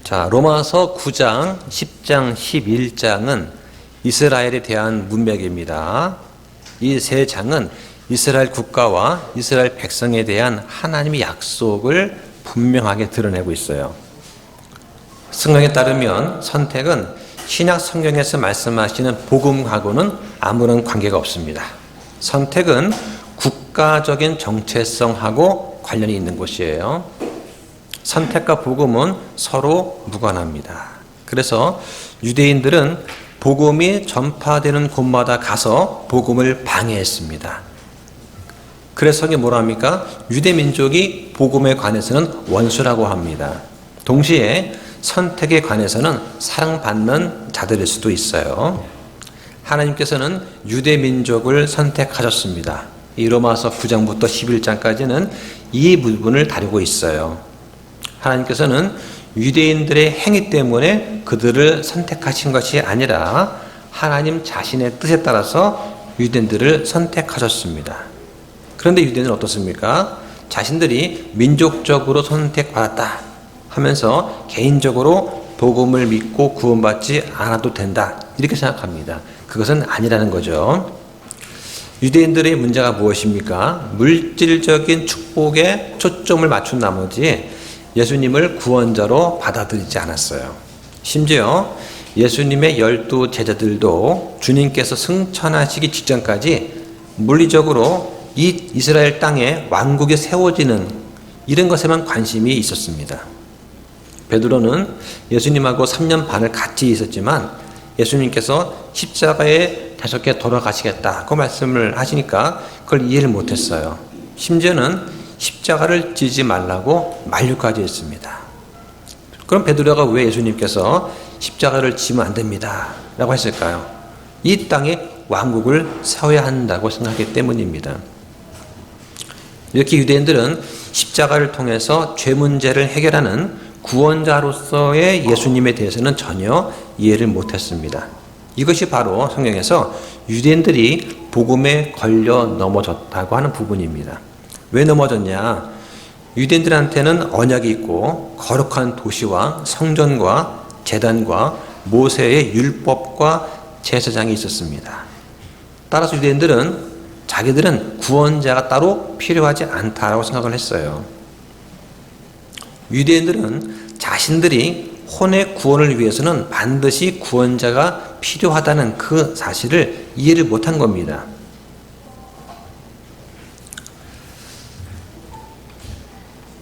자, 로마서 9장, 10장, 11장은 이스라엘에 대한 문맥입니다. 이 세 장은 이스라엘 국가와 이스라엘 백성에 대한 하나님의 약속을 분명하게 드러내고 있어요. 성경에 따르면 선택은 신약 성경에서 말씀하시는 복음하고는 아무런 관계가 없습니다. 선택은 국가적인 정체성하고 관련이 있는 것이에요. 선택과 복음은 서로 무관합니다. 그래서 유대인들은 복음이 전파되는 곳마다 가서 복음을 방해했습니다. 그래서 성경이 뭐라 합니까? 유대 민족이 복음에 관해서는 원수라고 합니다. 동시에 선택에 관해서는 사랑받는 자들일 수도 있어요. 하나님께서는 유대 민족을 선택하셨습니다. 이 로마서 9장부터 11장까지는 이 부분을 다루고 있어요. 하나님께서는 유대인들의 행위 때문에 그들을 선택하신 것이 아니라 하나님 자신의 뜻에 따라서 유대인들을 선택하셨습니다. 그런데 유대인은 어떻습니까? 자신들이 민족적으로 선택받았다 하면서 개인적으로 복음을 믿고 구원받지 않아도 된다 이렇게 생각합니다. 그것은 아니라는 거죠. 유대인들의 문제가 무엇입니까? 물질적인 축복에 초점을 맞춘 나머지 예수님을 구원자로 받아들이지 않았어요. 심지어 예수님의 12 제자들도 주님께서 승천하시기 직전까지 물리적으로 이 이스라엘 땅에 왕국이 세워지는 이런 것에만 관심이 있었습니다. 베드로는 예수님하고 3년 반을 같이 있었지만 예수님께서 십자가에 다섯개 돌아가시겠다고 말씀을 하시니까 그걸 이해를 못했어요. 심지어는 십자가를 지지 말라고 만류까지 했습니다. 그럼 베드로가 왜 예수님께서 십자가를 지면 안 됩니다 라고 했을까요? 이 땅에 왕국을 세워야 한다고 생각했기 때문입니다. 이렇게 유대인들은 십자가를 통해서 죄 문제를 해결하는 구원자로서의 예수님에 대해서는 전혀 이해를 못했습니다. 이것이 바로 성경에서 유대인들이 복음에 걸려 넘어졌다고 하는 부분입니다. 왜 넘어졌냐? 유대인들한테는 언약이 있고 거룩한 도시와 성전과 제단과 모세의 율법과 제사장이 있었습니다. 따라서 유대인들은 자기들은 구원자가 따로 필요하지 않다라고 생각을 했어요. 유대인들은 자신들이 혼의 구원을 위해서는 반드시 구원자가 필요하다는 그 사실을 이해를 못한 겁니다.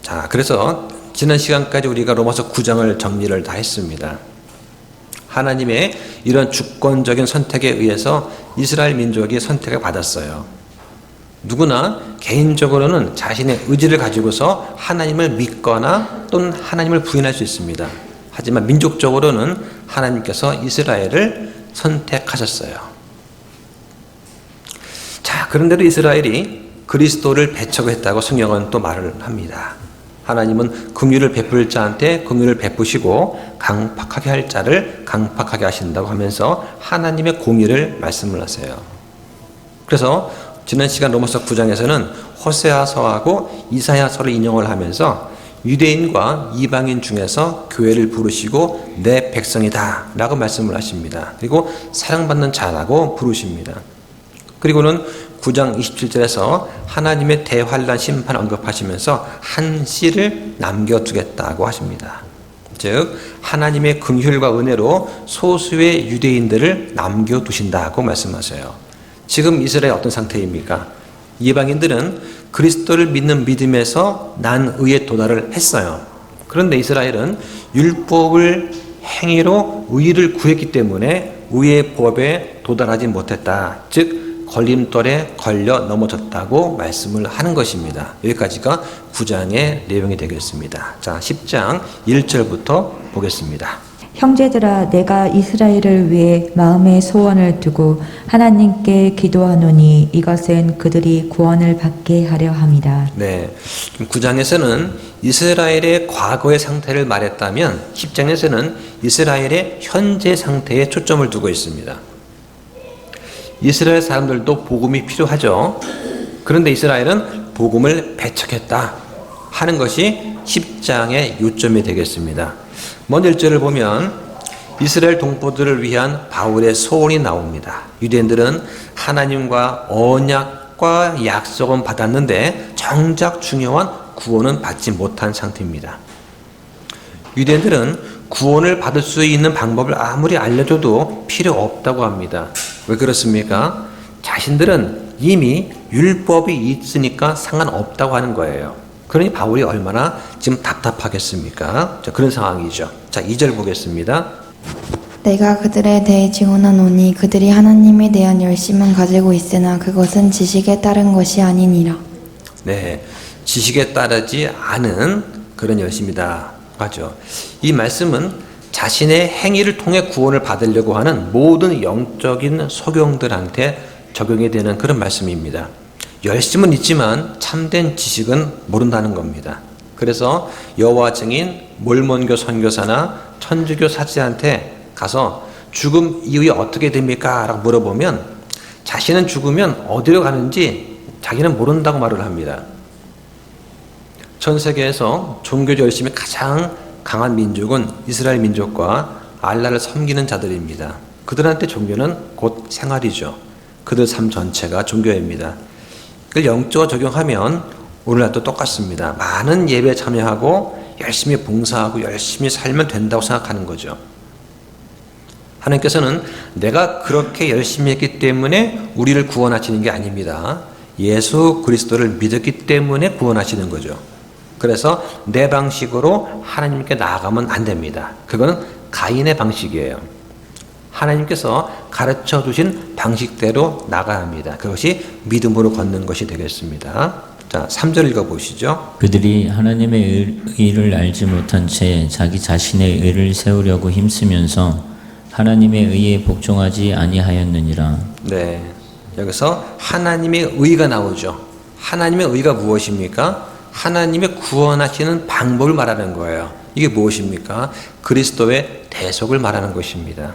자, 그래서 지난 시간까지 우리가 로마서 9장을 정리를 다 했습니다. 하나님의 이런 주권적인 선택에 의해서 이스라엘 민족이 선택을 받았어요. 누구나 개인적으로는 자신의 의지를 가지고서 하나님을 믿거나 또는 하나님을 부인할 수 있습니다. 하지만 민족적으로는 하나님께서 이스라엘을 선택하셨어요. 자, 그런데도 이스라엘이 그리스도를 배척했다고 성경은 또 말을 합니다. 하나님은 긍휼을 베풀 자한테 긍휼을 베푸시고 강팍하게 할 자를 강팍하게 하신다고 하면서 하나님의 공의를 말씀을 하세요. 그래서 지난 시간 로마서 9장에서는 호세아서하고 이사야서를 인용을 하면서 유대인과 이방인 중에서 교회를 부르시고 내 백성이다 라고 말씀을 하십니다. 그리고 사랑받는 자라고 부르십니다. 그리고는 9장 27절에서 하나님의 대환란 심판 언급하시면서 한 씨를 남겨두겠다고 하십니다. 즉 하나님의 긍휼과 은혜로 소수의 유대인들을 남겨두신다고 말씀하세요. 지금 이스라엘 어떤 상태입니까? 이방인들은 그리스도를 믿는 믿음에서 난 의에 도달을 했어요. 그런데 이스라엘은 율법을 행위로 의를 구했기 때문에 의의 법에 도달하지 못했다. 즉 걸림돌에 걸려 넘어졌다고 말씀을 하는 것입니다. 여기까지가 9장의 내용이 되겠습니다. 자, 10장 1절부터 보겠습니다. 형제들아, 내가 이스라엘을 위해 마음의 소원을 두고 하나님께 기도하노니 이것은 그들이 구원을 받게 하려 함이다. 네, 9장에서는 이스라엘의 과거의 상태를 말했다면 10장에서는 이스라엘의 현재 상태에 초점을 두고 있습니다. 이스라엘 사람들도 복음이 필요하죠. 그런데 이스라엘은 복음을 배척했다. 하는 것이 10장의 요점이 되겠습니다. 먼저 1절을 보면 이스라엘 동포들을 위한 바울의 소원이 나옵니다. 유대인들은 하나님과 언약과 약속은 받았는데 정작 중요한 구원은 받지 못한 상태입니다. 유대인들은 구원을 받을 수 있는 방법을 아무리 알려줘도 필요 없다고 합니다. 왜 그렇습니까? 자신들은 이미 율법이 있으니까 상관없다고 하는 거예요. 그러니 바울이 얼마나 지금 답답하겠습니까? 자, 그런 상황이죠. 자, 2절 보겠습니다. 내가 그들에 대해 증언하노니 그들이 하나님에 대한 열심은 가지고 있으나 그것은 지식에 따른 것이 아니니라. 네, 지식에 따르지 않은 그런 열심이다 하죠. 이 말씀은 자신의 행위를 통해 구원을 받으려고 하는 모든 영적인 소경들한테 적용이 되는 그런 말씀입니다. 열심은 있지만 참된 지식은 모른다는 겁니다. 그래서 여호와 증인, 몰몬교 선교사나 천주교 사제한테 가서 죽음 이후에 어떻게 됩니까? 라고 물어보면 자신은 죽으면 어디로 가는지 자기는 모른다고 말을 합니다. 전 세계에서 종교적 열심이 가장 강한 민족은 이스라엘 민족과 알라를 섬기는 자들입니다. 그들한테 종교는 곧 생활이죠. 그들 삶 전체가 종교입니다. 그걸 영적으로 적용하면 오늘날도 똑같습니다. 많은 예배에 참여하고 열심히 봉사하고 열심히 살면 된다고 생각하는 거죠. 하나님께서는 내가 그렇게 열심히 했기 때문에 우리를 구원하시는 게 아닙니다. 예수 그리스도를 믿었기 때문에 구원하시는 거죠. 그래서 내 방식으로 하나님께 나아가면 안 됩니다. 그거는 가인의 방식이에요. 하나님께서 가르쳐 주신 방식대로 나가야 합니다. 그것이 믿음으로 걷는 것이 되겠습니다. 자, 3절 읽어보시죠. 그들이 하나님의 의를 알지 못한 채 자기 자신의 의를 세우려고 힘쓰면서 하나님의 의에 복종하지 아니하였느니라. 네, 여기서 하나님의 의가 나오죠. 하나님의 의가 무엇입니까? 하나님의 구원하시는 방법을 말하는 거예요. 이게 무엇입니까? 그리스도의 대속을 말하는 것입니다.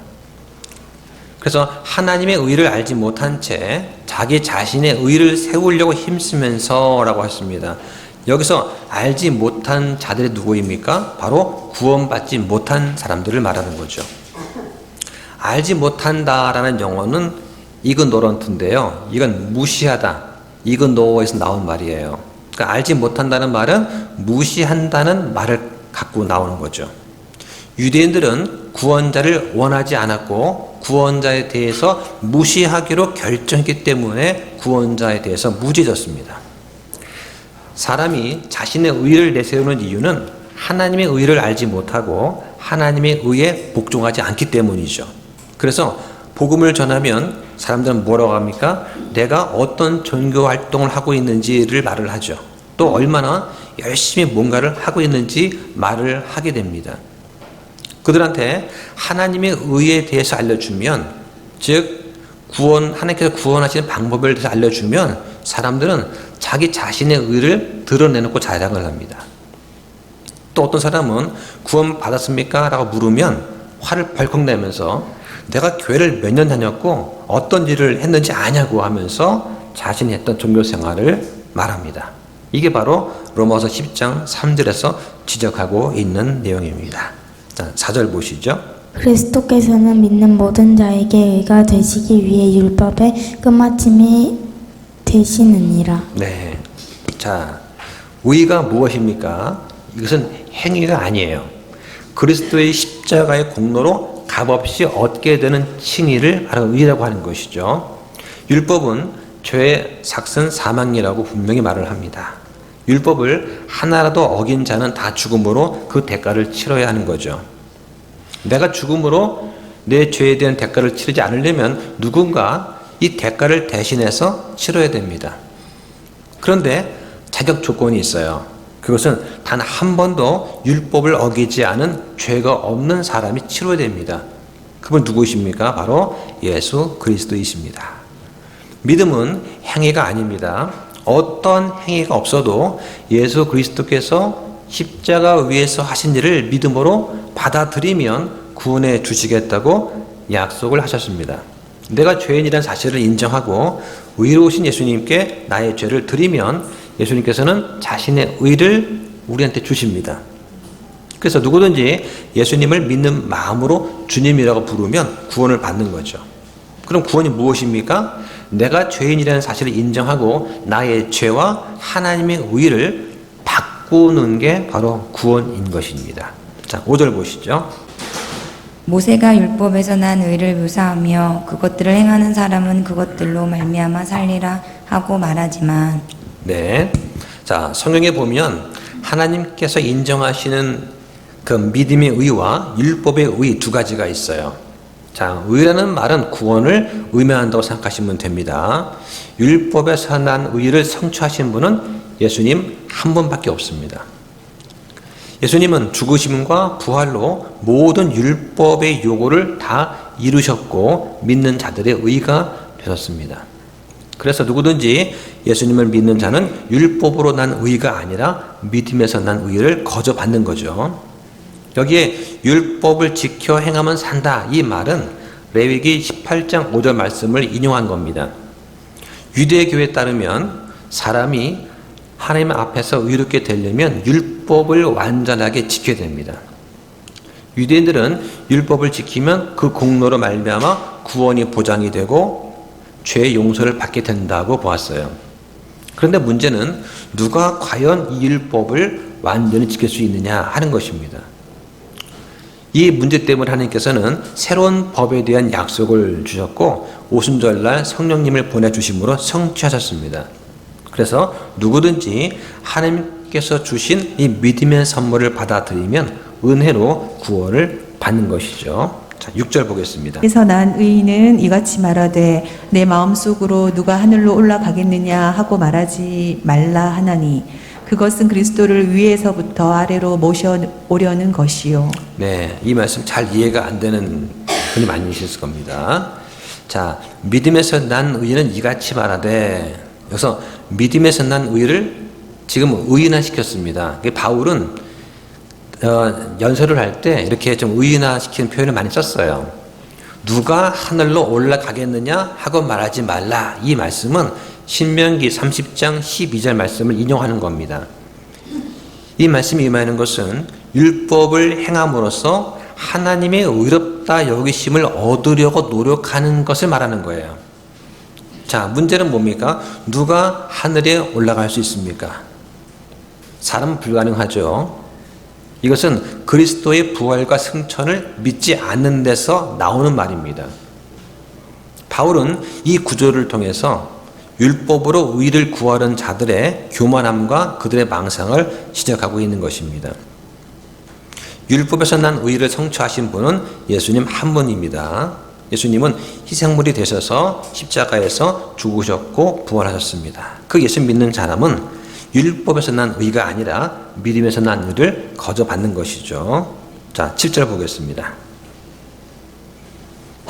그래서 하나님의 의를 알지 못한 채 자기 자신의 의를 세우려고 힘쓰면서 라고 했습니다. 여기서 알지 못한 자들이 누구입니까? 바로 구원받지 못한 사람들을 말하는 거죠. 알지 못한다라는 용어는 이그노런트인데요. 이건 무시하다, 이그노어에서 나온 말이에요. 그러니까 알지 못한다는 말은 무시한다는 말을 갖고 나오는 거죠. 유대인들은 구원자를 원하지 않았고 구원자에 대해서 무시하기로 결정했기 때문에 구원자에 대해서 무지해졌습니다. 사람이 자신의 의를 내세우는 이유는 하나님의 의를 알지 못하고 하나님의 의에 복종하지 않기 때문이죠. 그래서 복음을 전하면 사람들은 뭐라고 합니까? 내가 어떤 종교 활동을 하고 있는지를 말을 하죠. 또 얼마나 열심히 뭔가를 하고 있는지 말을 하게 됩니다. 그들한테 하나님의 의에 대해서 알려주면, 즉 하나님께서 구원하시는 방법에 대해서 알려주면 사람들은 자기 자신의 의를 드러내놓고 자랑을 합니다. 또 어떤 사람은 구원 받았습니까? 라고 물으면 화를 벌컥 내면서 내가 교회를 몇 년 다녔고 어떤 일을 했는지 아냐고 하면서 자신이 했던 종교 생활을 말합니다. 이게 바로 로마서 10장 3절에서 지적하고 있는 내용입니다. 자, 4절 보시죠. 그리스도께서는 믿는 모든 자에게 의가 되시기 위해 율법의 끝마침이 되시느니라. 네. 자, 의가 무엇입니까? 이것은 행위가 아니에요. 그리스도의 십자가의 공로로 값없이 얻게 되는 칭의를 바로 의라고 하는 것이죠. 율법은 죄의 삭슨 사망이라고 분명히 말을 합니다. 율법을 하나라도 어긴 자는 다 죽음으로 그 대가를 치러야 하는 거죠. 내가 죽음으로 내 죄에 대한 대가를 치르지 않으려면 누군가 이 대가를 대신해서 치러야 됩니다. 그런데 자격 조건이 있어요. 그것은 단 한 번도 율법을 어기지 않은 죄가 없는 사람이 치러야 됩니다. 그분 누구이십니까? 바로 예수 그리스도이십니다. 믿음은 행위가 아닙니다. 어떤 행위가 없어도 예수 그리스도께서 십자가 위에서 하신 일을 믿음으로 받아들이면 구원해 주시겠다고 약속을 하셨습니다. 내가 죄인이라는 사실을 인정하고 의로우신 예수님께 나의 죄를 드리면 예수님께서는 자신의 의를 우리한테 주십니다. 그래서 누구든지 예수님을 믿는 마음으로 주님이라고 부르면 구원을 받는 거죠. 그럼 구원이 무엇입니까? 내가 죄인이라는 사실을 인정하고 나의 죄와 하나님의 의를 바꾸는 게 바로 구원인 것입니다. 자, 5절 보시죠. 모세가 율법에서 난 의를 묘사하며 그것들을 행하는 사람은 그것들로 말미암아 살리라 하고 말하지만 네. 자, 성경에 보면 하나님께서 인정하시는 그 믿음의 의와 율법의 의 두 가지가 있어요. 자, 의라는 말은 구원을 의미한다고 생각하시면 됩니다. 율법에서 난 의를 성취하신 분은 예수님 한 분밖에 없습니다. 예수님은 죽으심과 부활로 모든 율법의 요구를 다 이루셨고 믿는 자들의 의가 되셨습니다. 그래서 누구든지 예수님을 믿는 자는 율법으로 난 의가 아니라 믿음에서 난 의를 거저 받는 거죠. 여기에 율법을 지켜 행하면 산다 이 말은 레위기 18장 5절 말씀을 인용한 겁니다. 유대교에 따르면 사람이 하나님 앞에서 의롭게 되려면 율법을 완전하게 지켜야 됩니다. 유대인들은 율법을 지키면 그 공로로 말미암아 구원이 보장이 되고 죄의 용서를 받게 된다고 보았어요. 그런데 문제는 누가 과연 이 율법을 완전히 지킬 수 있느냐 하는 것입니다. 이 문제 때문에 하나님께서는 새로운 법에 대한 약속을 주셨고 오순절날 성령님을 보내주심으로 성취하셨습니다. 그래서 누구든지 하나님께서 주신 이 믿음의 선물을 받아들이면 은혜로 구원을 받는 것이죠. 자, 6절 보겠습니다. 그래서 난 의인은 이같이 말하되 내 마음속으로 누가 하늘로 올라가겠느냐 하고 말하지 말라 하나니 그것은 그리스도를 위에서부터 아래로 모셔오려는 것이요. 네, 이 말씀 잘 이해가 안 되는 분이 많이 계실 겁니다. 자, 믿음에서 난 의인은 이같이 말하되, 여기서 믿음에서 난 의를 지금 의인화시켰습니다. 바울은 연설을 할 때 이렇게 좀 의인화시키는 표현을 많이 썼어요. 누가 하늘로 올라가겠느냐 하고 말하지 말라. 이 말씀은 신명기 30장 12절 말씀을 인용하는 겁니다. 이 말씀이 임하는 것은 율법을 행함으로써 하나님의 의롭다 여기심을 얻으려고 노력하는 것을 말하는 거예요. 자, 문제는 뭡니까? 누가 하늘에 올라갈 수 있습니까? 사람은 불가능하죠. 이것은 그리스도의 부활과 승천을 믿지 않는 데서 나오는 말입니다. 바울은 이 구조를 통해서 율법으로 의를 구하는 자들의 교만함과 그들의 망상을 지적하고 있는 것입니다. 율법에서 난 의를 성취하신 분은 예수님 한 분입니다. 예수님은 희생물이 되셔서 십자가에서 죽으셨고 부활하셨습니다. 그 예수 믿는 사람은 율법에서 난 의가 아니라 믿음에서 난 의를 거저 받는 것이죠. 자, 7절 보겠습니다.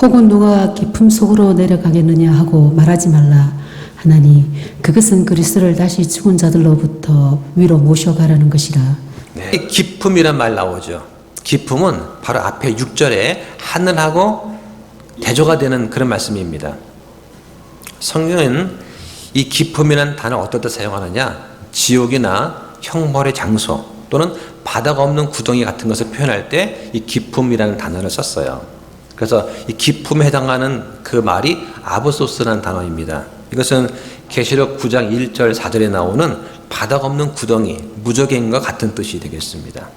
혹은 누가 깊음 속으로 내려가겠느냐 하고 말하지 말라 하나니 그것은 그리스도를 다시 죽은 자들로부터 위로 모셔가라는 것이라. 네. 기품이란 말 나오죠. 기품은 바로 앞에 6절에 하늘하고 대조가 되는 그런 말씀입니다. 성경은 이 기품이라는 단어를 어떨 때 사용하느냐? 지옥이나 형벌의 장소 또는 바다가 없는 구덩이 같은 것을 표현할 때 이 기품이라는 단어를 썼어요. 그래서 이 기품에 해당하는 그 말이 아보소스라는 단어입니다. 이것은 계시록 9장 1절 4절에 나오는 바다가 없는 구덩이, 무저갱과 같은 뜻이 되겠습니다.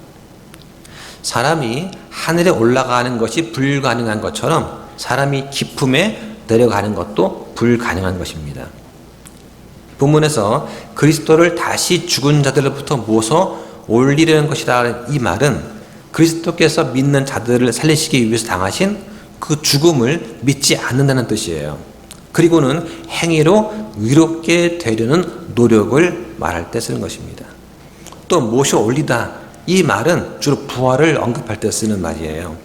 사람이 하늘에 올라가는 것이 불가능한 것처럼 사람이 기품에 내려가는 것도 불가능한 것입니다. 본문에서 그리스도를 다시 죽은 자들로부터 모서 올리려는 것이다. 이 말은 그리스도께서 믿는 자들을 살리시기 위해서 당하신 그 죽음을 믿지 않는다는 뜻이에요. 그리고는 행위로 의롭게 되려는 노력을 말할 때 쓰는 것입니다. 또 모셔 올리다. 이 말은 주로 부활을 언급할 때 쓰는 말이에요.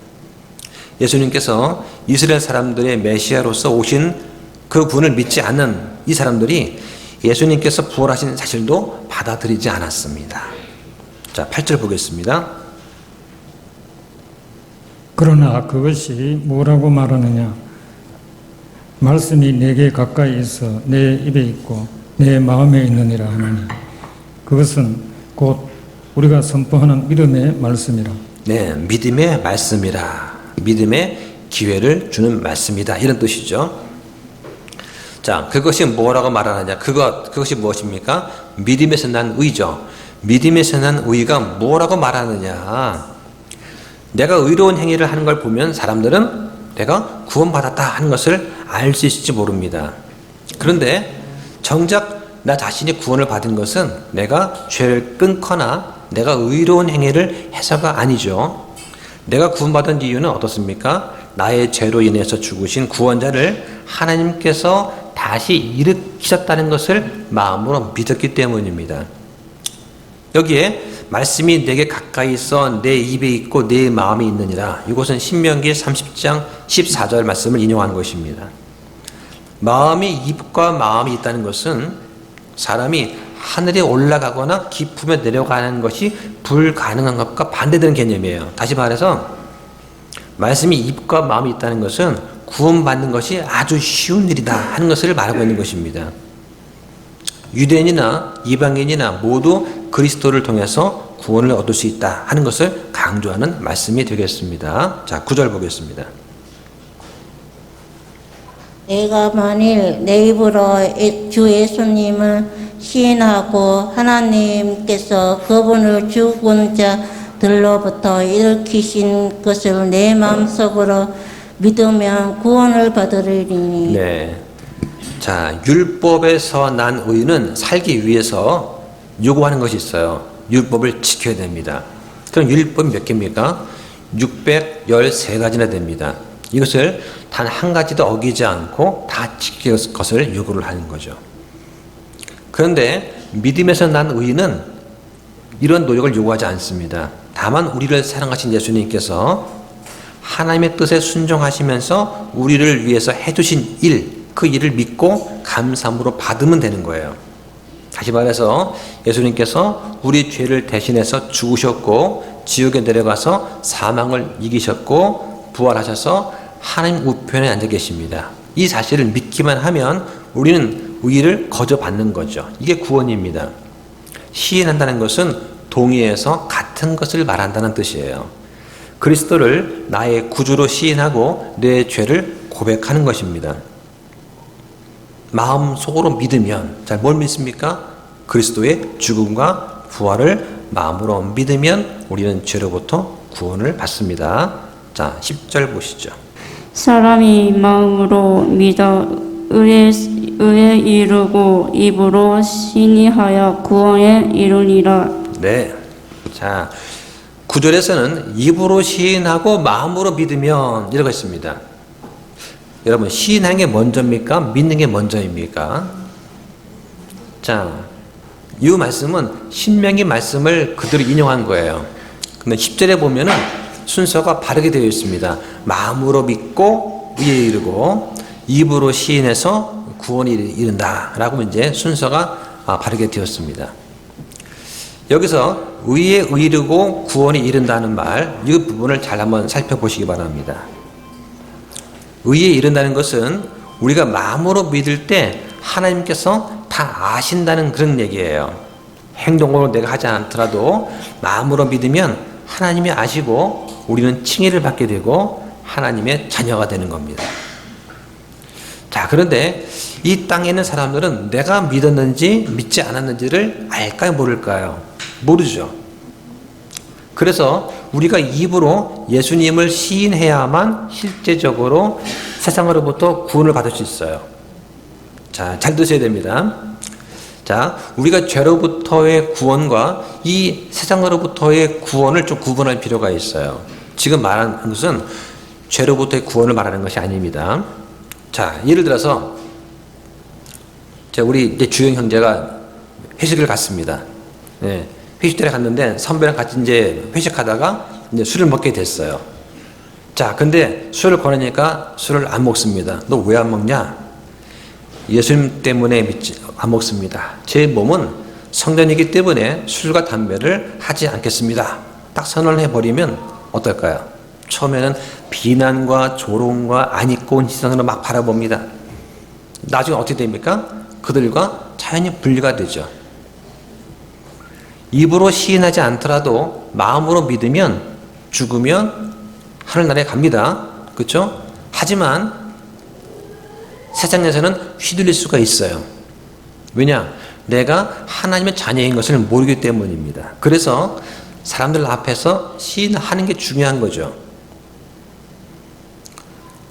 예수님께서 이스라엘 사람들의 메시아로서 오신 그 분을 믿지 않는 이 사람들이 예수님께서 부활하신 사실도 받아들이지 않았습니다. 자, 8절 보겠습니다. 그러나 그것이 뭐라고 말하느냐? 말씀이 내게 가까이 있어 내 입에 있고 내 마음에 있느니라 하나니 그것은 곧 우리가 선포하는 믿음의 말씀이라. 네, 믿음의 말씀이라. 믿음의 기회를 주는 말씀이다. 이런 뜻이죠. 자, 그것이 뭐라고 말하느냐? 그것이 무엇입니까? 믿음에서 난 의죠. 믿음에서 난 의가 뭐라고 말하느냐? 내가 의로운 행위를 하는 걸 보면 사람들은 내가 구원받았다 하는 것을 알 수 있을지 모릅니다. 그런데 정작 나 자신이 구원을 받은 것은 내가 죄를 끊거나 내가 의로운 행위를 해서가 아니죠. 내가 구원받은 이유는 어떻습니까? 나의 죄로 인해서 죽으신 구원자를 하나님께서 다시 일으키셨다는 것을 마음으로 믿었기 때문입니다. 여기에 말씀이 내게 가까이 있어 내 입에 있고 내 마음에 있느니라. 이것은 신명기 30장 14절 말씀을 인용한 것입니다. 마음이 입과 마음이 있다는 것은 사람이 하늘에 올라가거나 깊음에 내려가는 것이 불가능한 것과 반대되는 개념이에요. 다시 말해서 말씀이 입과 마음이 있다는 것은 구원받는 것이 아주 쉬운 일이다 하는 것을 말하고 있는 것입니다. 유대인이나 이방인이나 모두 그리스도를 통해서 구원을 얻을 수 있다 하는 것을 강조하는 말씀이 되겠습니다. 자, 9절 보겠습니다. 내가 만일 내 입으로 주 예수님을 시인하고 하나님께서 그분을 죽은 자들로부터 일으키신 것을 내 마음속으로 믿으면 구원을 받으리니. 네. 자, 율법에서 난 의는 살기 위해서 요구하는 것이 있어요. 율법을 지켜야 됩니다. 그럼 율법이 몇 개입니까? 613가지나 됩니다. 이것을 단 한 가지도 어기지 않고 다 지킬 것을 요구를 하는 거죠. 그런데 믿음에서 난 의는 이런 노력을 요구하지 않습니다. 다만 우리를 사랑하신 예수님께서 하나님의 뜻에 순종하시면서 우리를 위해서 해주신 일, 그 일을 믿고 감사함으로 받으면 되는 거예요. 다시 말해서 예수님께서 우리 죄를 대신해서 죽으셨고 지옥에 내려가서 사망을 이기셨고 부활하셔서 하나님 우편에 앉아 계십니다. 이 사실을 믿기만 하면 우리는 의를 거저 받는 거죠. 이게 구원입니다. 시인한다는 것은 동의해서 같은 것을 말한다는 뜻이에요. 그리스도를 나의 구주로 시인하고 내 죄를 고백하는 것입니다. 마음속으로 믿으면, 자, 뭘 믿습니까? 그리스도의 죽음과 부활을 마음으로 믿으면 우리는 죄로부터 구원을 받습니다. 자, 10절 보시죠. 사람이 마음으로 믿어 의에 이르고 입으로 신의하여 구원에 이르니라. 네. 자, 9절에서는 입으로 시인하고 마음으로 믿으면 이라고 했습니다. 여러분, 시인하는 게 먼저입니까? 믿는 게 먼저입니까? 자, 이 말씀은 신명기 말씀을 그대로 인용한 거예요. 근데 10절에 보면은 순서가 바르게 되어 있습니다. 마음으로 믿고 의에 이르고 입으로 시인해서 구원이 이른다 라고 이제 순서가 바르게 되었습니다. 여기서 의에 이르고 구원이 이른다는 말, 이 부분을 잘 한번 살펴보시기 바랍니다. 의에 이른다는 것은 우리가 마음으로 믿을 때 하나님께서 다 아신다는 그런 얘기예요. 행동으로 내가 하지 않더라도 마음으로 믿으면 하나님이 아시고 우리는 칭의를 받게 되고 하나님의 자녀가 되는 겁니다. 자, 그런데 이 땅에 있는 사람들은 내가 믿었는지 믿지 않았는지를 알까요, 모를까요? 모르죠. 그래서 우리가 입으로 예수님을 시인해야만 실제적으로 세상으로부터 구원을 받을 수 있어요. 자, 잘 드셔야 됩니다. 자, 우리가 죄로부터의 구원과 이 세상으로부터의 구원을 좀 구분할 필요가 있어요. 지금 말하는 것은 죄로부터의 구원을 말하는 것이 아닙니다. 자, 예를 들어서 우리 이제 주영 형제가 회식을 갔습니다. 네, 회식자리에 갔는데 선배랑 같이 이제 회식하다가 이제 술을 먹게 됐어요. 자, 근데 술을 권하니까 술을 안 먹습니다. 너 왜 안 먹냐? 예수님 때문에 안 먹습니다. 제 몸은 성전이기 때문에 술과 담배를 하지 않겠습니다. 딱 선언을 해버리면 어떨까요? 처음에는 비난과 조롱과 안 입고 온 시선으로 막 바라봅니다. 나중에 어떻게 됩니까? 그들과 자연히 분리가 되죠. 입으로 시인하지 않더라도 마음으로 믿으면 죽으면 하늘나라에 갑니다. 그렇죠? 하지만 세상에서는 휘둘릴 수가 있어요. 왜냐? 내가 하나님의 자녀인 것을 모르기 때문입니다. 그래서 사람들 앞에서 시인하는 게 중요한 거죠.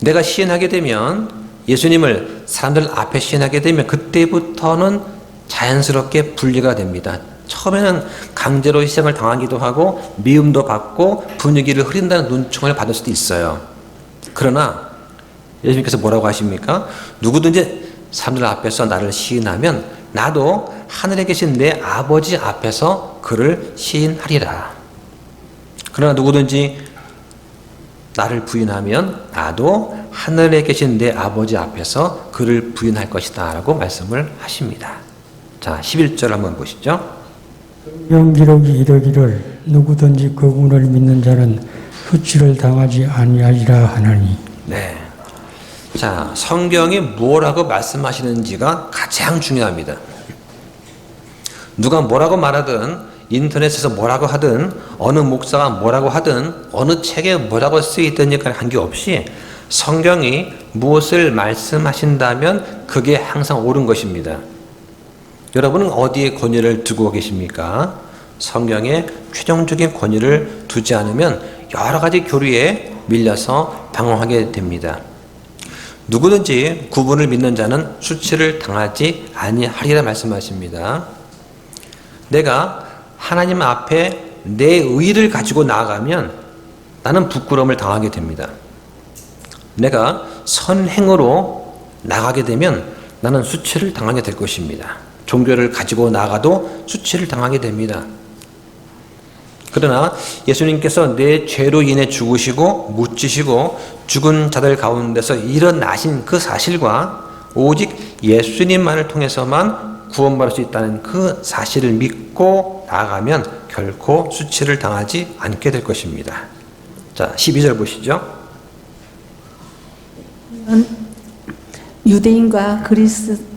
내가 시인하게 되면, 예수님을 사람들 앞에 시인하게 되면 그때부터는 자연스럽게 분리가 됩니다. 처음에는 강제로 희생을 당하기도 하고 미움도 받고 분위기를 흐린다는 눈총을 받을 수도 있어요. 그러나 예수님께서 뭐라고 하십니까? 누구든지 사람들 앞에서 나를 시인하면 나도 하늘에 계신 내 아버지 앞에서 그를 시인하리라. 그러나 누구든지 나를 부인하면 나도 하늘에 계신 내 아버지 앞에서 그를 부인할 것이다 라고 말씀을 하십니다. 자, 11절 한번 보시죠. 성경기록이 이르기를 누구든지 그분을 믿는 자는 수치를 당하지 아니하리라 하나니. 네. 자, 성경이 뭐라고 말씀하시는지가 가장 중요합니다. 누가 뭐라고 말하든, 인터넷에서 뭐라고 하든, 어느 목사가 뭐라고 하든, 어느 책에 뭐라고 쓰여있든지 관계없이 성경이 무엇을 말씀하신다면 그게 항상 옳은 것입니다. 여러분은 어디에 권위를 두고 계십니까? 성경에 최종적인 권위를 두지 않으면 여러 가지 교리에 밀려서 방황하게 됩니다. 누구든지 구분을 믿는 자는 수치를 당하지 아니하리라 말씀하십니다. 내가 하나님 앞에 내 의를 가지고 나아가면 나는 부끄러움을 당하게 됩니다. 내가 선행으로 나가게 되면 나는 수치를 당하게 될 것입니다. 종교를 가지고 나가도 수치를 당하게 됩니다. 그러나 예수님께서 내 죄로 인해 죽으시고 묻히시고 죽은 자들 가운데서 일어나신 그 사실과 오직 예수님만을 통해서만 구원받을 수 있다는 그 사실을 믿고 나아가면 결코 수치를 당하지 않게 될 것입니다. 자, 12절 보시죠. 유대인과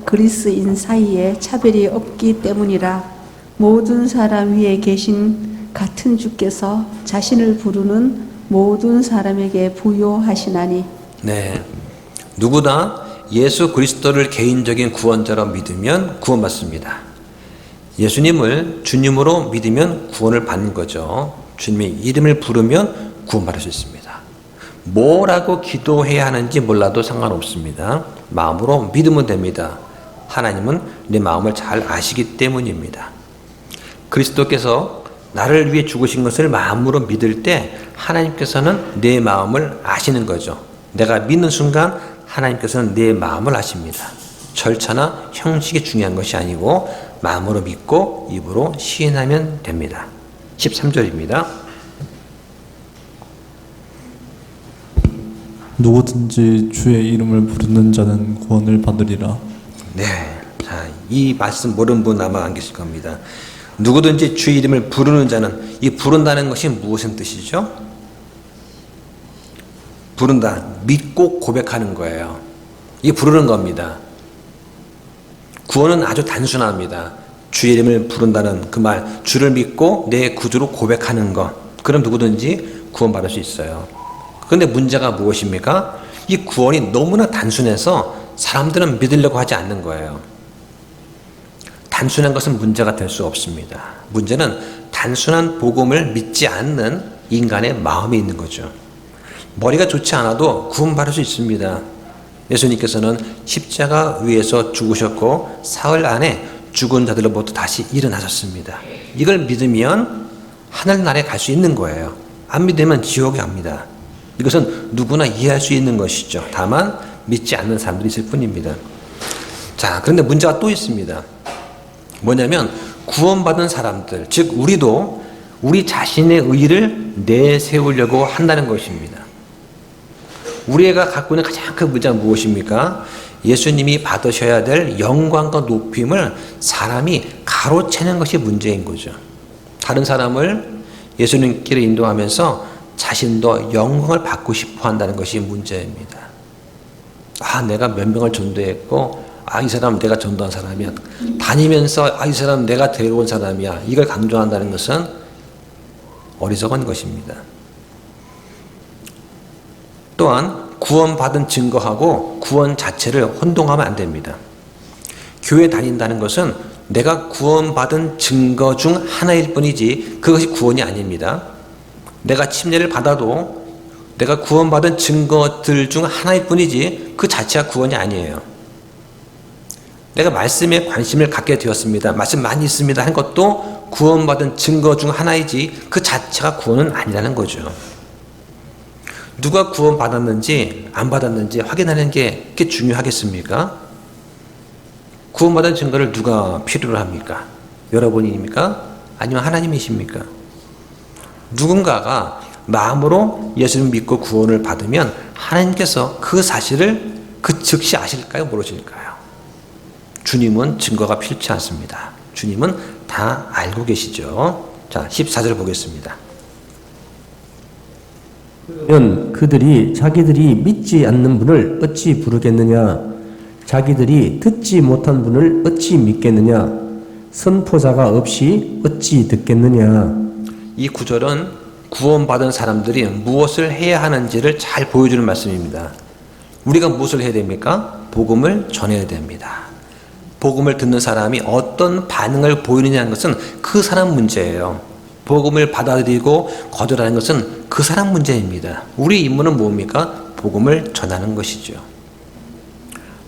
그리스인 사이에 차별이 없기 때문이라. 모든 사람 위에 계신 같은 주께서 자신을 부르는 모든 사람에게 부요하시나니. 네, 누구나 예수 그리스도를 개인적인 구원자로 믿으면 구원받습니다. 예수님을 주님으로 믿으면 구원을 받는 거죠. 주님의 이름을 부르면 구원받을 수 있습니다. 뭐라고 기도해야 하는지 몰라도 상관없습니다. 마음으로 믿으면 됩니다. 하나님은 내 마음을 잘 아시기 때문입니다. 그리스도께서 나를 위해 죽으신 것을 마음으로 믿을 때 하나님께서는 내 마음을 아시는 거죠. 내가 믿는 순간 하나님께서는 내 마음을 아십니다. 절차나 형식이 중요한 것이 아니고 마음으로 믿고 입으로 시인하면 됩니다. 13절입니다. 누구든지 주의 이름을 부르는 자는 구원을 받으리라. 네, 자, 이 말씀 모르는 분 아마 안 계실 겁니다. 누구든지 주의 이름을 부르는 자는, 이 부른다는 것이 무엇인 뜻이죠? 부른다, 믿고 고백하는 거예요. 이게 부르는 겁니다. 구원은 아주 단순합니다. 주의 이름을 부른다는 그 말, 주를 믿고 내 구주로 고백하는 것. 그럼 누구든지 구원받을 수 있어요. 그런데 문제가 무엇입니까? 이 구원이 너무나 단순해서 사람들은 믿으려고 하지 않는 거예요. 단순한 것은 문제가 될 수 없습니다. 문제는 단순한 복음을 믿지 않는 인간의 마음이 있는 거죠. 머리가 좋지 않아도 구원받을 수 있습니다. 예수님께서는 십자가 위에서 죽으셨고 사흘 안에 죽은 자들로부터 다시 일어나셨습니다. 이걸 믿으면 하늘나라에 갈 수 있는 거예요. 안 믿으면 지옥에 갑니다. 이것은 누구나 이해할 수 있는 것이죠. 다만 믿지 않는 사람들이 있을 뿐입니다. 자, 그런데 문제가 또 있습니다. 뭐냐면 구원받은 사람들, 즉 우리도 우리 자신의 의의를 내세우려고 한다는 것입니다. 우리가 갖고 있는 가장 큰 문제가 무엇입니까? 예수님이 받으셔야 될 영광과 높임을 사람이 가로채는 것이 문제인 거죠. 다른 사람을 예수님께로 인도하면서 자신도 영광을 받고 싶어 한다는 것이 문제입니다. 아, 내가 몇 명을 전도했고, 아, 이 사람 내가 전도한 사람이야. 다니면서 아, 이 사람 내가 데려온 사람이야. 이걸 강조한다는 것은 어리석은 것입니다. 또한 구원받은 증거하고 구원 자체를 혼동하면 안 됩니다. 교회 다닌다는 것은 내가 구원받은 증거 중 하나일 뿐이지 그것이 구원이 아닙니다. 내가 침례를 받아도 내가 구원받은 증거들 중 하나일 뿐이지 그 자체가 구원이 아니에요. 내가 말씀에 관심을 갖게 되었습니다. 말씀 많이 있습니다 한 것도 구원받은 증거 중 하나이지 그 자체가 구원은 아니라는 거죠. 누가 구원받았는지 안 받았는지 확인하는 게 그렇게 중요하겠습니까? 구원받은 증거를 누가 필요로 합니까? 여러분입니까? 아니면 하나님이십니까? 누군가가 마음으로 예수를 믿고 구원을 받으면 하나님께서 그 사실을 그 즉시 아실까요? 모르실까요? 주님은 증거가 필요치 않습니다. 주님은 다 알고 계시죠. 자, 14절 보겠습니다. 그러면 그들이 자기들이 믿지 않는 분을 어찌 부르겠느냐? 자기들이 듣지 못한 분을 어찌 믿겠느냐? 선포자가 없이 어찌 듣겠느냐? 이 구절은 구원받은 사람들이 무엇을 해야 하는지를 잘 보여주는 말씀입니다. 우리가 무엇을 해야 됩니까? 복음을 전해야 됩니다. 복음을 듣는 사람이 어떤 반응을 보이느냐는 것은 그 사람 문제예요. 복음을 받아들이고 거절하는 것은 그 사람 문제입니다. 우리 임무는 뭡니까? 복음을 전하는 것이죠.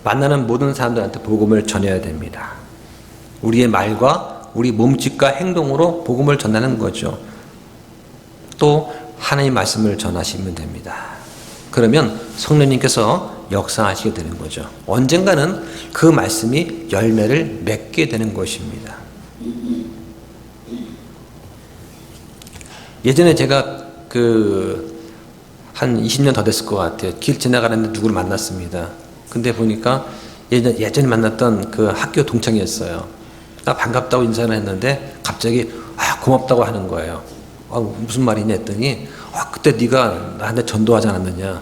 만나는 모든 사람들한테 복음을 전해야 됩니다. 우리의 말과 우리 몸짓과 행동으로 복음을 전하는 거죠. 또 하나님의 말씀을 전하시면 됩니다. 그러면 성령님께서 역사하시게 되는 거죠. 언젠가는 그 말씀이 열매를 맺게 되는 것입니다. 예전에 제가 한 20년 더 됐을 것 같아요. 길 지나가는데 누구를 만났습니다. 근데 보니까 예전에 만났던 그 학교 동창이었어요. 나 반갑다고 인사를 했는데 갑자기 고맙다고 하는 거예요. 무슨 말이냐 했더니 그때 네가 나한테 전도하지 않았느냐.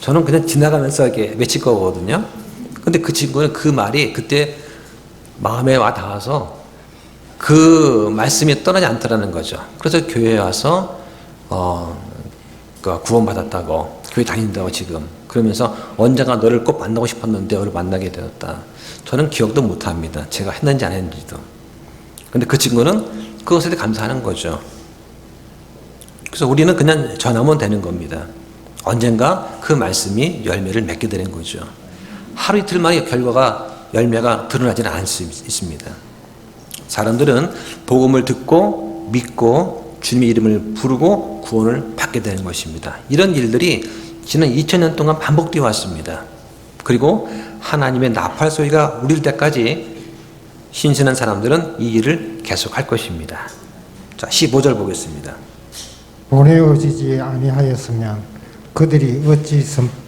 저는 그냥 지나가면서 이렇게 외칠 거거든요. 근데 그 친구는 그 말이 그때 마음에 와 닿아서 그 말씀이 떠나지 않더라는 거죠. 그래서 교회에 와서 구원받았다고, 교회 다닌다고 지금 그러면서 언젠가 너를 꼭 만나고 싶었는데 너를 만나게 되었다. 저는 기억도 못합니다. 제가 했는지 안 했는지도. 근데 그 친구는 그것에 대해 감사하는 거죠. 그래서 우리는 그냥 전하면 되는 겁니다. 언젠가 그 말씀이 열매를 맺게 되는 거죠. 하루 이틀 만에 열매가 드러나지는 않을 수 있습니다. 사람들은 복음을 듣고 믿고 주님의 이름을 부르고 구원을 받게 되는 것입니다. 이런 일들이 지난 2000년 동안 반복되어 왔습니다. 그리고 하나님의 나팔 소리가 울릴 때까지 신신한 사람들은 이 일을 계속할 것입니다. 자, 15절 보겠습니다. 보내어지지 아니하였으면 그들이 어찌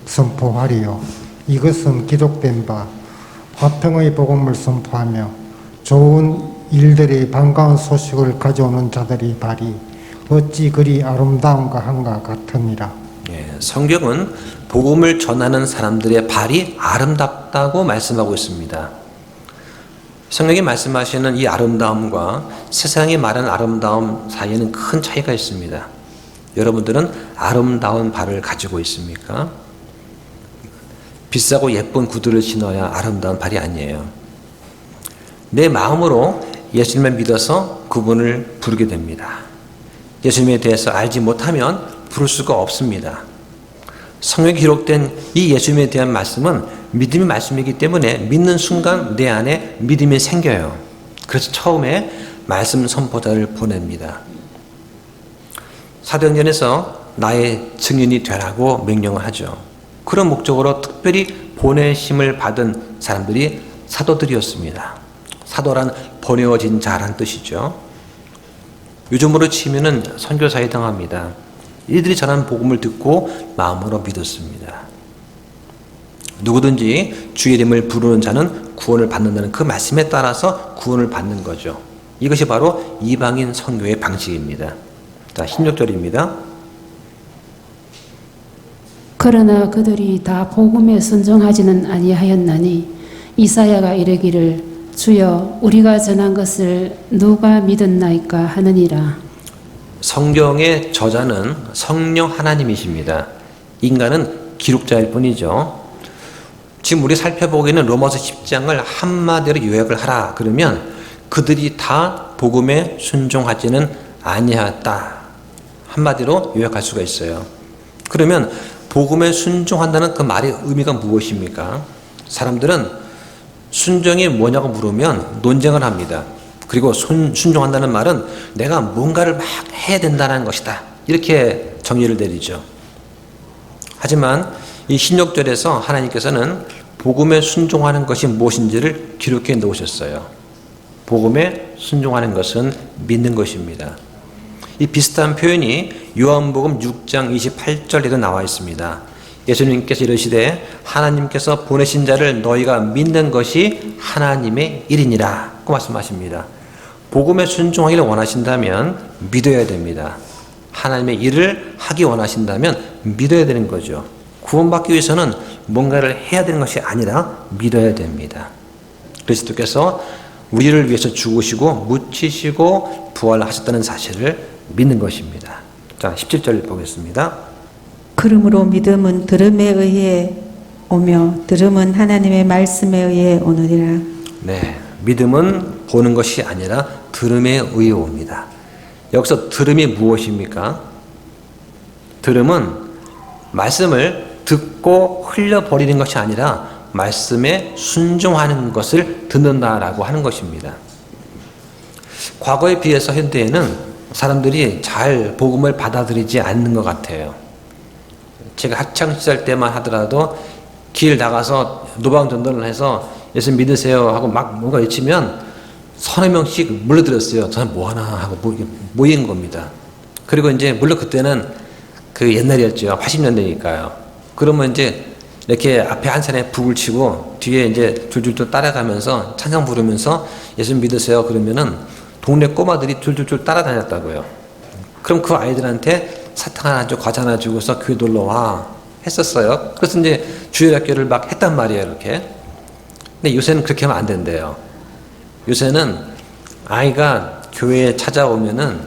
선포하리요? 이것은 기록된 바 화평의 복음을 선포하며 좋은 일들의 반가운 소식을 가져오는 자들의 발이 어찌 그리 아름다운가 한가 같으니라. 성경은 복음을 전하는 사람들의 발이 아름답다고 말씀하고 있습니다. 성경이 말씀하시는 이 아름다움과 세상이 말하는 아름다움 사이에는 큰 차이가 있습니다. 여러분들은 아름다운 발을 가지고 있습니까? 비싸고 예쁜 구두를 신어야 아름다운 발이 아니에요. 내 마음으로 예수님을 믿어서 그분을 부르게 됩니다. 예수님에 대해서 알지 못하면 부를 수가 없습니다. 성경에 기록된 이 예수님에 대한 말씀은 믿음의 말씀이기 때문에 믿는 순간 내 안에 믿음이 생겨요. 그래서 처음에 말씀 선포자를 보냅니다. 사도행전에서 나의 증인이 되라고 명령을 하죠. 그런 목적으로 특별히 보내심을 받은 사람들이 사도들이었습니다. 사도란 보내어진 자란 뜻이죠. 요즘으로 치면은 선교사에 해당합니다. 이들이 전한 복음을 듣고 마음으로 믿었습니다. 누구든지 주의 이름을 부르는 자는 구원을 받는다는 그 말씀에 따라서 구원을 받는 거죠. 이것이 바로 이방인 선교의 방식입니다. 자, 16절입니다. 그러나 그들이 다 복음에 순종하지는 아니하였나니 이사야가 이르기를 주여 우리가 전한 것을 누가 믿었나이까 하느니라. 성경의 저자는 성령 하나님이십니다. 인간은 기록자일 뿐이죠. 지금 우리 살펴보기에는 로마서 10장을 한마디로 요약을 하라 그러면 그들이 다 복음에 순종하지는 아니하였다. 한마디로 요약할 수가 있어요. 그러면 복음에 순종한다는 그 말의 의미가 무엇입니까? 사람들은 순종이 뭐냐고 물으면 논쟁을 합니다. 그리고 순종한다는 말은 내가 뭔가를 막 해야 된다는 것이다. 이렇게 정의를 내리죠. 하지만 이 16절에서 하나님께서는 복음에 순종하는 것이 무엇인지를 기록해 놓으셨어요. 복음에 순종하는 것은 믿는 것입니다. 이 비슷한 표현이 요한복음 6장 28절에도 나와 있습니다. 예수님께서 이르시되 하나님께서 보내신 자를 너희가 믿는 것이 하나님의 일이니라 고 말씀하십니다. 복음에 순종하기를 원하신다면 믿어야 됩니다. 하나님의 일을 하기 원하신다면 믿어야 되는 거죠. 구원받기 위해서는 뭔가를 해야 되는 것이 아니라 믿어야 됩니다. 그리스도께서 우리를 위해서 죽으시고 묻히시고 부활하셨다는 사실을 믿는 것입니다. 자, 17절 보겠습니다. 그러므로 믿음은 들음에 의해 오며 들음은 하나님의 말씀에 의해 오느니라. 네, 믿음은 보는 것이 아니라 들음에 의해 옵니다. 여기서 들음이 무엇입니까? 들음은 말씀을 듣고 흘려버리는 것이 아니라 말씀에 순종하는 것을 듣는다라고 하는 것입니다. 과거에 비해서 현대에는 사람들이 잘 복음을 받아들이지 않는 것 같아요. 제가 학창시절 때만 하더라도 길 나가서 노방전도를 해서 예수 믿으세요 하고 막 뭔가 외치면 서너 명씩 물러들었어요. 저는 뭐하나 하고 모인 겁니다. 그리고 이제 물론 그때는 그 옛날이었죠. 80년대니까요. 그러면 이제 이렇게 앞에 한 사람이 북을 치고 뒤에 이제 줄줄줄 따라가면서 찬양 부르면서 예수 믿으세요 그러면은 동네 꼬마들이 줄줄줄 따라다녔다고요. 그럼 그 아이들한테 사탕 하나 주고 과자 하나 주고서 교회 놀러 와 했었어요. 그래서 이제 주일학교를 막 했단 말이에요, 이렇게. 근데 요새는 그렇게 하면 안 된대요. 요새는 아이가 교회에 찾아오면은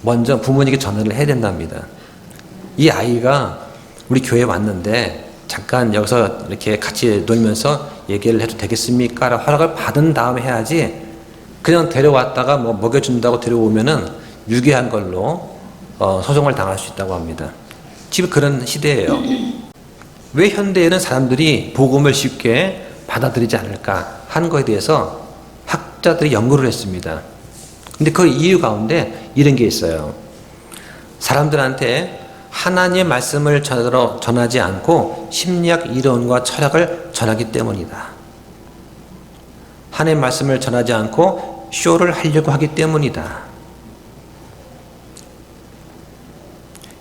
먼저 부모님께 전화를 해야 된답니다. 이 아이가 우리 교회에 왔는데 잠깐 여기서 이렇게 같이 놀면서 얘기를 해도 되겠습니까? 라고 허락을 받은 다음에 해야지 그냥 데려왔다가 뭐 먹여준다고 데려오면은 유괴한 걸로 소송을 당할 수 있다고 합니다. 지금 그런 시대예요. 왜 현대에는 사람들이 복음을 쉽게 받아들이지 않을까 하는 것에 대해서 학자들이 연구를 했습니다. 근데 그 이유 가운데 이런 게 있어요. 사람들한테 하나님의 말씀을 전하지 않고 심리학 이론과 철학을 전하기 때문이다. 하나님의 말씀을 전하지 않고 쇼를 하려고 하기 때문이다.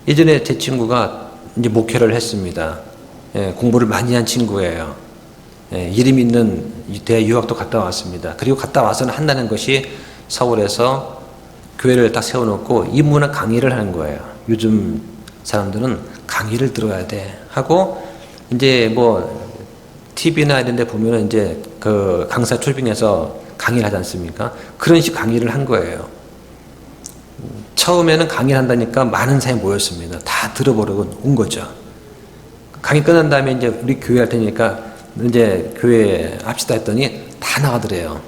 예전에 제 친구가 이제 목회를 했습니다. 공부를 많이 한 친구예요. 이름 있는 대학 유학도 갔다 왔습니다. 그리고 갔다 와서는 한다는 것이 서울에서 교회를 딱 세워놓고 인문학 강의를 하는 거예요. 요즘 사람들은 강의를 들어야 돼 하고 이제 뭐 TV나 이런 데 보면은 이제 그 강사 초빙해서 강의를 하지 않습니까? 그런 식 강의를 한 거예요. 처음에는 강의를 한다니까 많은 사람이 모였습니다. 다 들어보려고 온 거죠. 강의 끝난 다음에 이제 우리 교회 할 테니까 이제 교회 합시다 했더니 다 나가더래요.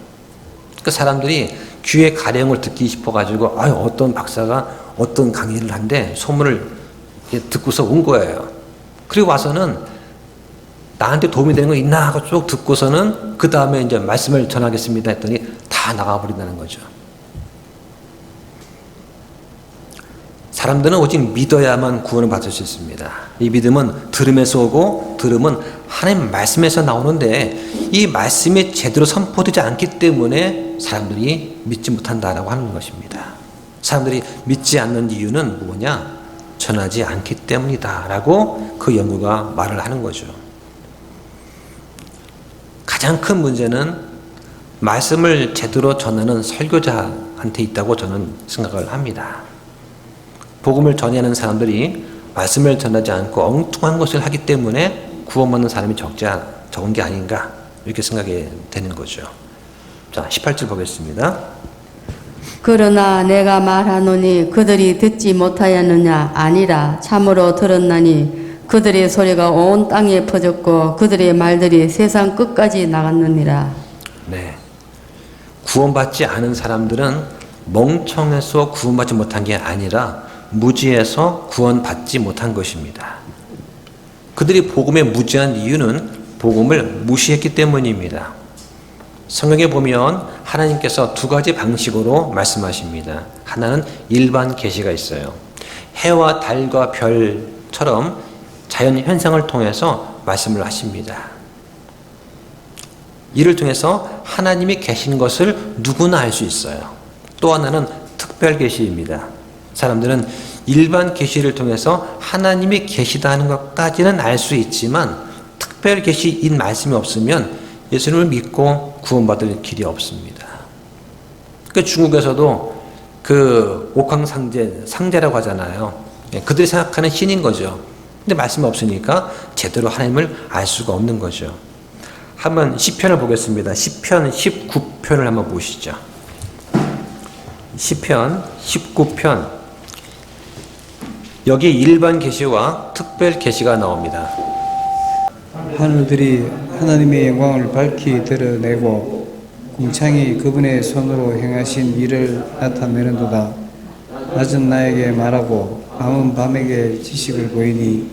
그 사람들이 귀에 가령을 듣기 싶어가지고 어떤 박사가 어떤 강의를 한데 소문을 듣고서 온 거예요. 그리고 와서는 나한테 도움이 되는 거 있나 하고 쭉 듣고서는 그 다음에 이제 말씀을 전하겠습니다 했더니 다 나가버린다는 거죠. 사람들은 오직 믿어야만 구원을 받을 수 있습니다. 이 믿음은 들음에서 오고 들음은 하나님 말씀에서 나오는데 이 말씀이 제대로 선포되지 않기 때문에 사람들이 믿지 못한다라고 하는 것입니다. 사람들이 믿지 않는 이유는 뭐냐? 전하지 않기 때문이다 라고 그 연구가 말을 하는 거죠. 가장 큰 문제는 말씀을 제대로 전하는 설교자한테 있다고 저는 생각을 합니다. 복음을 전하는 사람들이 말씀을 전하지 않고 엉뚱한 것을 하기 때문에 구원받는 사람이 적은 게 아닌가 이렇게 생각이 되는 거죠. 자, 18절 보겠습니다. 그러나 내가 말하노니 그들이 듣지 못하였느냐? 아니라 참으로 들었나니 그들의 소리가 온 땅에 퍼졌고 그들의 말들이 세상 끝까지 나갔느니라. 네. 구원받지 않은 사람들은 멍청해서 구원받지 못한 게 아니라 무지해서 구원받지 못한 것입니다. 그들이 복음에 무지한 이유는 복음을 무시했기 때문입니다. 성경에 보면 하나님께서 두 가지 방식으로 말씀하십니다. 하나는 일반 계시가 있어요. 해와 달과 별처럼 자연 현상을 통해서 말씀을 하십니다. 이를 통해서 하나님이 계신 것을 누구나 알 수 있어요. 또 하나는 특별 계시입니다. 사람들은 일반 계시를 통해서 하나님이 계시다는 것까지는 알 수 있지만 특별 계시인 말씀이 없으면 예수님을 믿고 구원받을 길이 없습니다. 그 중국에서도 그 옥황상제라고 하잖아요. 그들이 생각하는 신인 거죠. 근데 말씀이 없으니까 제대로 하나님을 알 수가 없는 거죠. 한번 시편을 보겠습니다. 시편 19편을 한번 보시죠. 시편 19편. 여기 일반 계시와 특별 계시가 나옵니다. 하늘들이 하나님의 영광을 밝히 드러내고 궁창이 그분의 손으로 행하신 일을 나타내는도다. 낮은 나에게 말하고 밤은 밤에게 지식을 보이니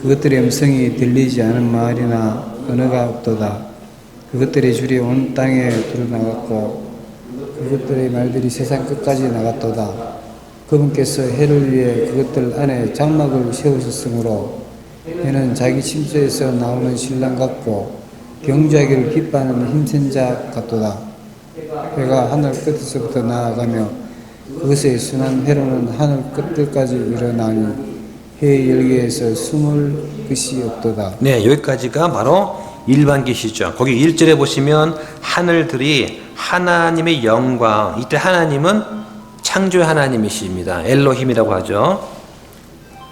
그것들의 음성이 들리지 않은 마을이나 언어가 없도다. 그것들의 줄이 온 땅에 드러나갔고 그것들의 말들이 세상 끝까지 나갔도다. 그분께서 해를 위해 그것들 안에 장막을 세우셨으므로 해는 자기 침소에서 나오는 신랑 같고 경주하기를 기뻐하는 힘센 자 같도다. 해가 하늘 끝에서부터 나아가며 그것의 순한 회로는 하늘 끝들까지 일어나니 해의 열기에서 숨을 것이 없도다. 네, 여기까지가 바로 일반 계시죠. 거기 1절에 보시면 하늘들이 하나님의 영광, 이때 하나님은 창조의 하나님이십니다. 엘로힘이라고 하죠.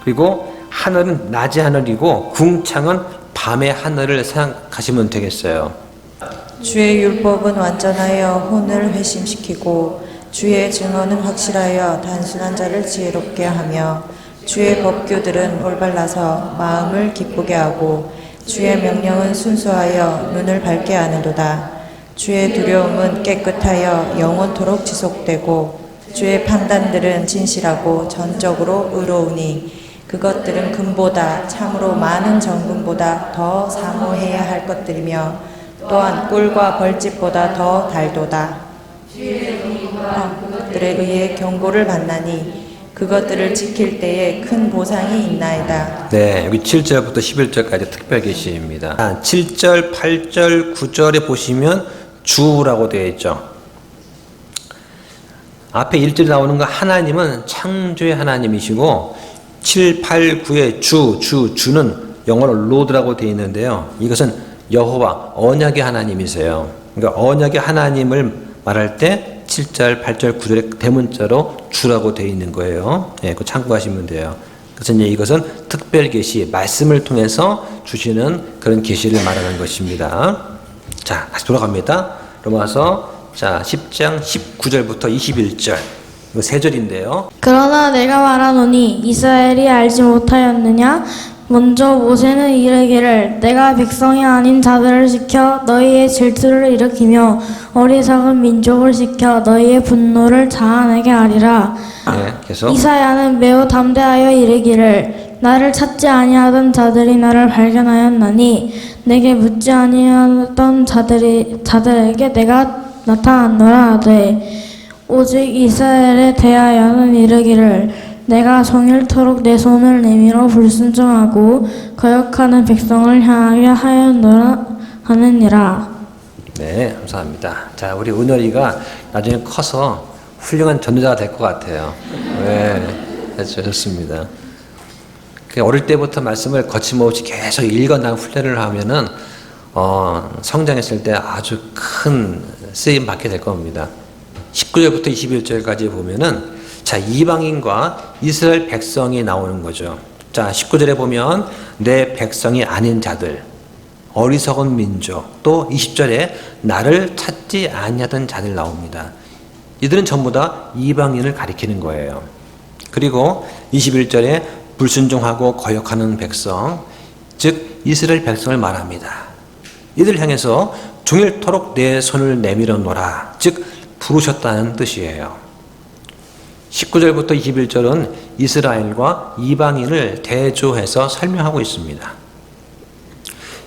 그리고 하늘은 낮의 하늘이고 궁창은 밤의 하늘을 생각하시면 되겠어요. 주의 율법은 완전하여 혼을 회심시키고 주의 증언은 확실하여 단순한 자를 지혜롭게 하며 주의 법규들은 올바라서 마음을 기쁘게 하고 주의 명령은 순수하여 눈을 밝게 하는도다. 주의 두려움은 깨끗하여 영원토록 지속되고 주의 판단들은 진실하고 전적으로 의로우니 그것들은 금보다 참으로 많은 정금보다 더 사모해야 할 것들이며 또한 꿀과 벌집보다 더 달도다. 그들에 의해 경고를 받나니 그것들을 지킬 때에 큰 보상이 있나이다. 네, 여기 7절부터 11절까지 특별 계시입니다. 7절, 8절, 9절에 보시면 주라고 되어 있죠. 앞에 1절에 나오는 거 하나님은 창조의 하나님이시고 7, 8, 9의 주는 영어로 로드라고 되어 있는데요. 이것은 여호와 언약의 하나님이세요. 그러니까 언약의 하나님을 말할 때 7절, 8절, 9절의 대문자로 주라고 되어 있는 거예요. 예, 그거 참고하시면 돼요. 그래서 이제 이것은 특별 계시, 말씀을 통해서 주시는 그런 계시를 말하는 것입니다. 자, 다시 돌아갑니다. 로마서 10장 19절부터 21절. 이거 3절인데요. 그러나 내가 말하노니 이스라엘이 알지 못하였느냐? 먼저 모세는 이르기를 내가 백성이 아닌 자들을 시켜 너희의 질투를 일으키며 어리석은 민족을 시켜 너희의 분노를 자아내게 하리라. 네, 계속. 이사야는 매우 담대하여 이르기를 나를 찾지 아니하던 자들이 나를 발견하였나니 내게 묻지 아니하던 자들에게 내가 나타났노라 하되 오직 이스라엘에 대하여는 이르기를 내가 종일토록 내 손을 내밀어 불순종하고 거역하는 백성을 향하게 하였노라 하느니라. 네, 감사합니다. 자, 우리 은월이가 나중에 커서 훌륭한 전도자가 될 것 같아요. 네, 좋습니다. 어릴 때부터 말씀을 거침없이 계속 읽어나가는 훈련을 하면은 성장했을 때 아주 큰 쓰임 받게 될 겁니다. 19절부터 21절까지 보면은 자, 이방인과 이스라엘 백성이 나오는 거죠. 자, 19절에 보면 내 백성이 아닌 자들, 어리석은 민족, 또 20절에 나를 찾지 아니하던 자들 나옵니다. 이들은 전부 다 이방인을 가리키는 거예요. 그리고 21절에 불순종하고 거역하는 백성, 즉 이스라엘 백성을 말합니다. 이들 향해서 종일토록 내 손을 내밀어 놓라, 즉 부르셨다는 뜻이에요. 19절부터 21절은 이스라엘과 이방인을 대조해서 설명하고 있습니다.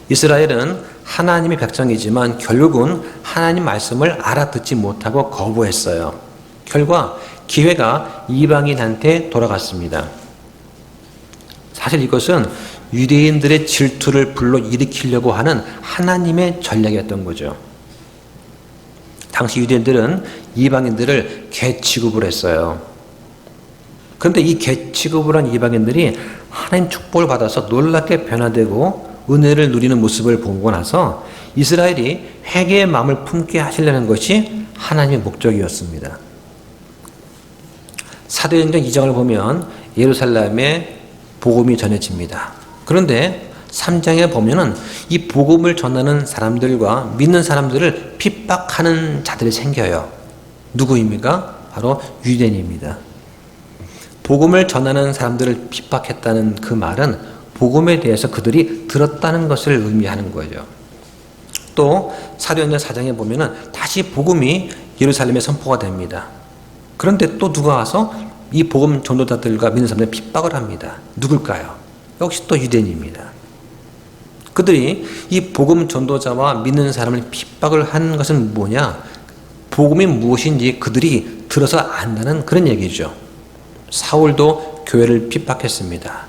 이스라엘은 하나님의 백성이지만 결국은 하나님 말씀을 알아듣지 못하고 거부했어요. 결과 기회가 이방인한테 돌아갔습니다. 사실 이것은 유대인들의 질투를 불러일으키려고 하는 하나님의 전략이었던 거죠. 당시 유대인들은 이방인들을 개 취급을 했어요. 그런데 이 개 취급을 한 이방인들이 하나님 축복을 받아서 놀랍게 변화되고 은혜를 누리는 모습을 보고 나서 이스라엘이 회개의 마음을 품게 하시려는 것이 하나님의 목적이었습니다. 사도행전 2장을 보면 예루살렘에 복음이 전해집니다. 그런데 3장에 보면은 이 복음을 전하는 사람들과 믿는 사람들을 핍박하는 자들이 생겨요. 누구입니까? 바로 유대인입니다. 복음을 전하는 사람들을 핍박했다는 그 말은 복음에 대해서 그들이 들었다는 것을 의미하는 거죠. 또 사도행전 4장에 보면은 다시 복음이 예루살렘에 선포가 됩니다. 그런데 또 누가 와서 이 복음 전도자들과 믿는 사람들 핍박을 합니다. 누굴까요? 역시 또 유대인입니다. 그들이 이 복음 전도자와 믿는 사람을 핍박을 한 것은 뭐냐? 복음이 무엇인지 그들이 들어서 안다는 그런 얘기죠. 사울도 교회를 핍박했습니다.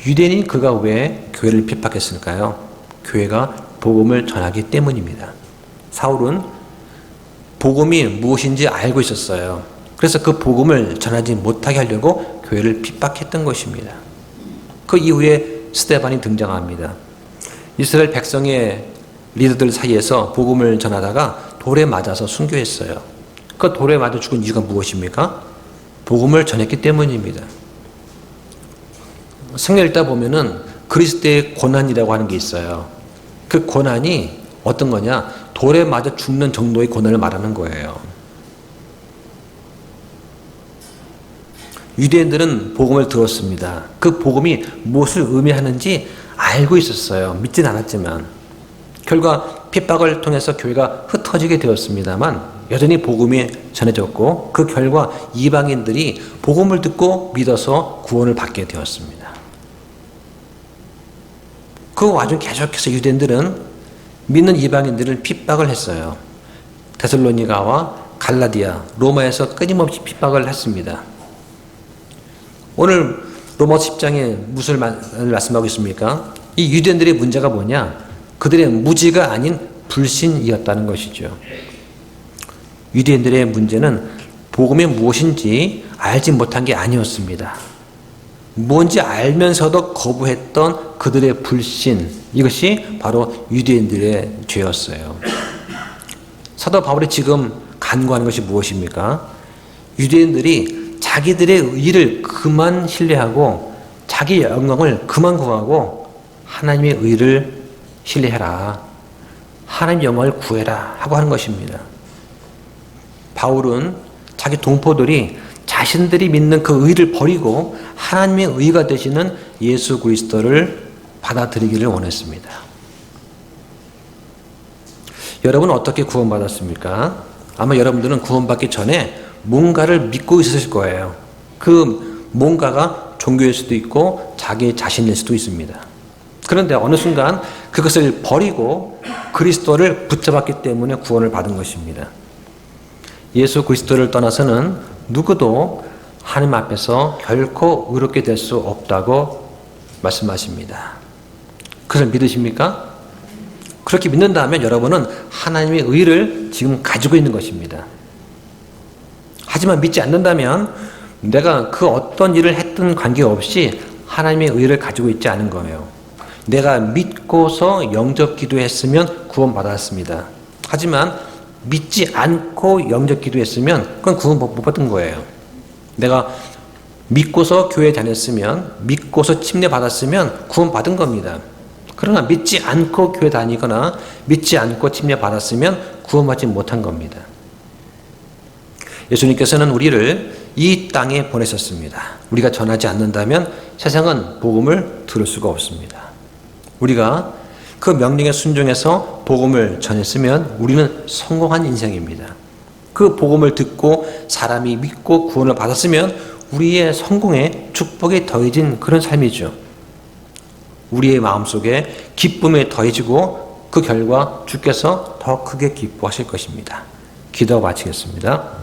유대인인 그가 왜 교회를 핍박했을까요? 교회가 복음을 전하기 때문입니다. 사울은 복음이 무엇인지 알고 있었어요. 그래서 그 복음을 전하지 못하게 하려고 교회를 핍박했던 것입니다. 그 이후에 스데반이 등장합니다. 이스라엘 백성의 리더들 사이에서 복음을 전하다가 돌에 맞아서 순교했어요. 그 돌에 맞아 죽은 이유가 무엇입니까? 복음을 전했기 때문입니다. 성경 읽다 보면은 그리스도의 고난이라고 하는 게 있어요. 그 고난이 어떤 거냐? 돌에 맞아 죽는 정도의 고난을 말하는 거예요. 유대인들은 복음을 들었습니다. 그 복음이 무엇을 의미하는지 알고 있었어요. 믿진 않았지만. 결과 핍박을 통해서 교회가 흩어지게 되었습니다만 여전히 복음이 전해졌고 그 결과 이방인들이 복음을 듣고 믿어서 구원을 받게 되었습니다. 그 와중 계속해서 유대인들은 믿는 이방인들을 핍박을 했어요. 데살로니가와 갈라디아, 로마에서 끊임없이 핍박을 했습니다. 오늘 로마서 10장에 무슨 말씀하고 있습니까? 이 유대인들의 문제가 뭐냐? 그들의 무지가 아닌 불신이었다는 것이죠. 유대인들의 문제는 복음이 무엇인지 알지 못한 게 아니었습니다. 뭔지 알면서도 거부했던 그들의 불신, 이것이 바로 유대인들의 죄였어요. 사도 바울이 지금 간구하는 것이 무엇입니까? 유대인들이 자기들의 의를 그만 신뢰하고 자기 영광을 그만 구하고 하나님의 의를 신뢰해라. 하나님의 영광을 구해라 하고 하는 것입니다. 바울은 자기 동포들이 자신들이 믿는 그 의를 버리고 하나님의 의가 되시는 예수 그리스도를 받아들이기를 원했습니다. 여러분 어떻게 구원받았습니까? 아마 여러분들은 구원받기 전에 뭔가를 믿고 있었을 거예요. 그 뭔가가 종교일 수도 있고 자기 자신일 수도 있습니다. 그런데 어느 순간 그것을 버리고 그리스도를 붙잡았기 때문에 구원을 받은 것입니다. 예수 그리스도를 떠나서는 누구도 하나님 앞에서 결코 의롭게 될 수 없다고 말씀하십니다. 그걸 믿으십니까? 그렇게 믿는다면 여러분은 하나님의 의를 지금 가지고 있는 것입니다. 하지만 믿지 않는다면 내가 그 어떤 일을 했든 관계없이 하나님의 의를 가지고 있지 않은 거예요. 내가 믿고서 영접 기도했으면 구원받았습니다. 하지만 믿지 않고 영접 기도했으면 그건 구원 못 받은 거예요. 내가 믿고서 교회 다녔으면, 믿고서 침례 받았으면 구원 받은 겁니다. 그러나 믿지 않고 교회 다니거나 믿지 않고 침례 받았으면 구원받지 못한 겁니다. 예수님께서는 우리를 이 땅에 보내셨습니다. 우리가 전하지 않는다면 세상은 복음을 들을 수가 없습니다. 우리가 그 명령에 순종해서 복음을 전했으면 우리는 성공한 인생입니다. 그 복음을 듣고 사람이 믿고 구원을 받았으면 우리의 성공에 축복이 더해진 그런 삶이죠. 우리의 마음속에 기쁨이 더해지고 그 결과 주께서 더 크게 기뻐하실 것입니다. 기도 마치겠습니다.